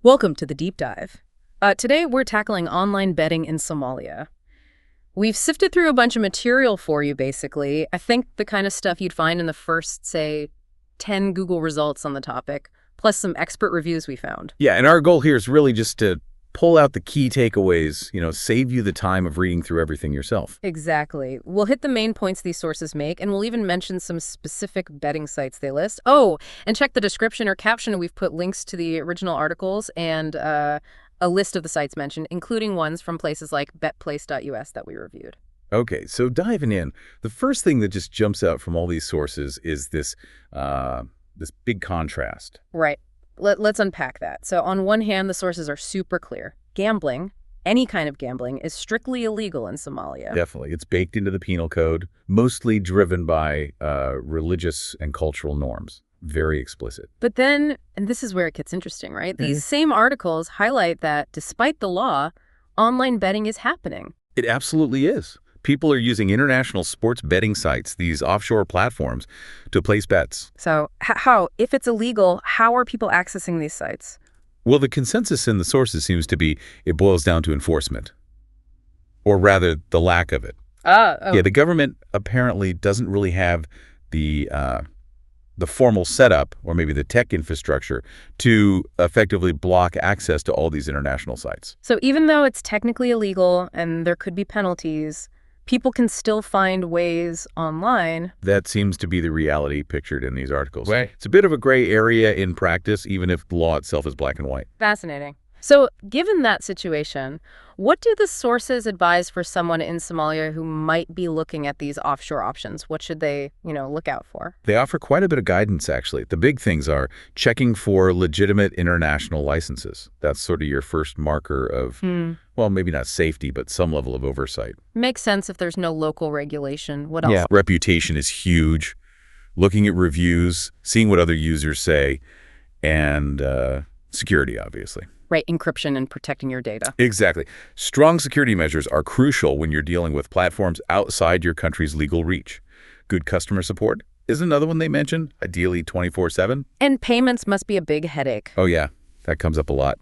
Welcome to the deep dive. Today we're tackling online betting in Somalia. We've sifted through a bunch of material for you, basically. I think the kind of stuff you'd find in the first, say, 10 Google results on the topic, plus some expert reviews we found. Yeah, and our goal here is really just to pull out the key takeaways, save you the time of reading through everything yourself. Exactly. We'll hit the main points these sources make, and we'll even mention some specific betting sites they list. Oh, and check the description or caption. We've put links to the original articles and a list of the sites mentioned, including ones from places like betplace.us that we reviewed. Okay, so diving in, the first thing that just jumps out from all these sources is this big contrast. Right. Let's unpack that. So on one hand, the sources are super clear. Gambling, any kind of gambling, is strictly illegal in Somalia. Definitely. It's baked into the penal code, mostly driven by religious and cultural norms. Very explicit. But then, and this is where it gets interesting, right? These same articles highlight that despite the law, online betting is happening. It absolutely is. People are using international sports betting sites, these offshore platforms, to place bets. So if it's illegal, how are people accessing these sites? Well, the consensus in the sources seems to be it boils down to enforcement, or rather the lack of it. Yeah, the government apparently doesn't really have the formal setup, or maybe the tech infrastructure, to effectively block access to all these international sites. So even though it's technically illegal and there could be penalties, people can still find ways online. That seems to be the reality pictured in these articles. Right. It's a bit of a gray area in practice, even if the law itself is black and white. Fascinating. So given that situation, what do the sources advise for someone in Somalia who might be looking at these offshore options? What should they, look out for? They offer quite a bit of guidance, actually. The big things are checking for legitimate international licenses. That's sort of your first marker of, well, maybe not safety, but some level of oversight. Makes sense if there's no local regulation. What else? Yeah. Reputation is huge. Looking at reviews, seeing what other users say, and security, obviously. Right, encryption and protecting your data. Exactly. Strong security measures are crucial when you're dealing with platforms outside your country's legal reach. Good customer support is another one they mention, ideally 24/7. And payments must be a big headache. Oh, yeah. That comes up a lot.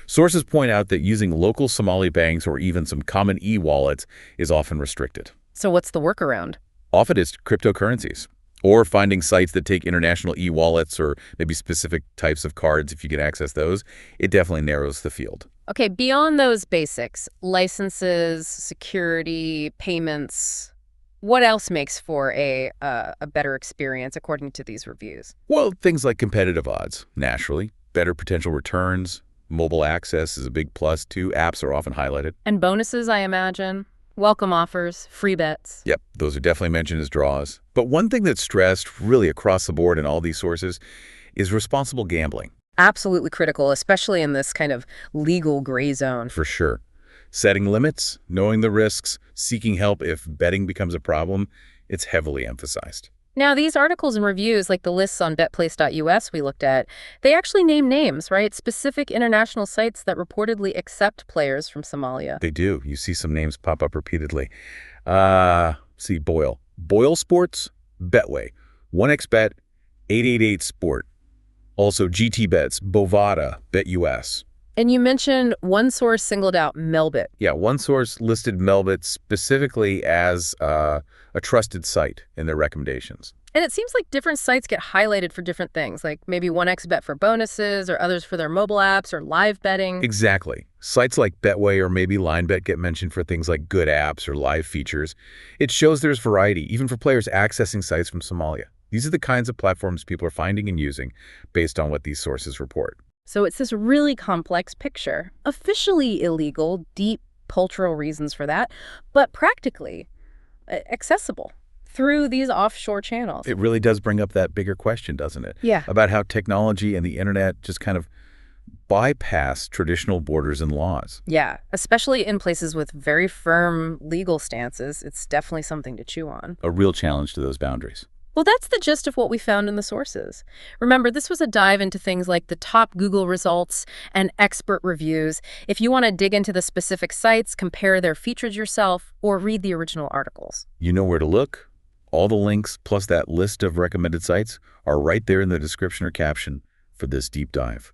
Sources point out that using local Somali banks or even some common e-wallets is often restricted. So what's the workaround? Often it's cryptocurrencies, or finding sites that take international e-wallets or maybe specific types of cards if you can access those. It definitely narrows the field. Okay, beyond those basics, licenses, security, payments, what else makes for a better experience according to these reviews? Well, things like competitive odds, naturally. Better potential returns. Mobile access is a big plus, too. Apps are often highlighted. And bonuses, I imagine. Welcome offers, free bets. Yep, those are definitely mentioned as draws. But one thing that's stressed really across the board in all these sources is responsible gambling. Absolutely critical, especially in this kind of legal gray zone. For sure. Setting limits, knowing the risks, seeking help if betting becomes a problem, it's heavily emphasized. Now, these articles and reviews, like the lists on betplace.us we looked at, they actually name names, right? Specific international sites that reportedly accept players from Somalia. They do. You see some names pop up repeatedly. See Boyle. Boyle Sports, Betway, 1xBet, 888 Sport. Also GT Bets, Bovada, BetUS. And you mentioned one source singled out Melbit. Yeah, one source listed Melbit specifically as a trusted site in their recommendations. And it seems like different sites get highlighted for different things, like maybe 1xBet for bonuses or others for their mobile apps or live betting. Exactly. Sites like Betway or maybe LineBet get mentioned for things like good apps or live features. It shows there's variety, even for players accessing sites from Somalia. These are the kinds of platforms people are finding and using based on what these sources report. So it's this really complex picture. Officially illegal, deep cultural reasons for that, but practically accessible through these offshore channels. It really does bring up that bigger question, doesn't it? Yeah. About how technology and the internet just kind of bypass traditional borders and laws. Yeah, especially in places with very firm legal stances. It's definitely something to chew on. A real challenge to those boundaries. Well, that's the gist of what we found in the sources. Remember, this was a dive into things like the top Google results and expert reviews. If you want to dig into the specific sites, compare their features yourself, or read the original articles. You know where to look. All the links, plus that list of recommended sites, are right there in the description or caption for this deep dive.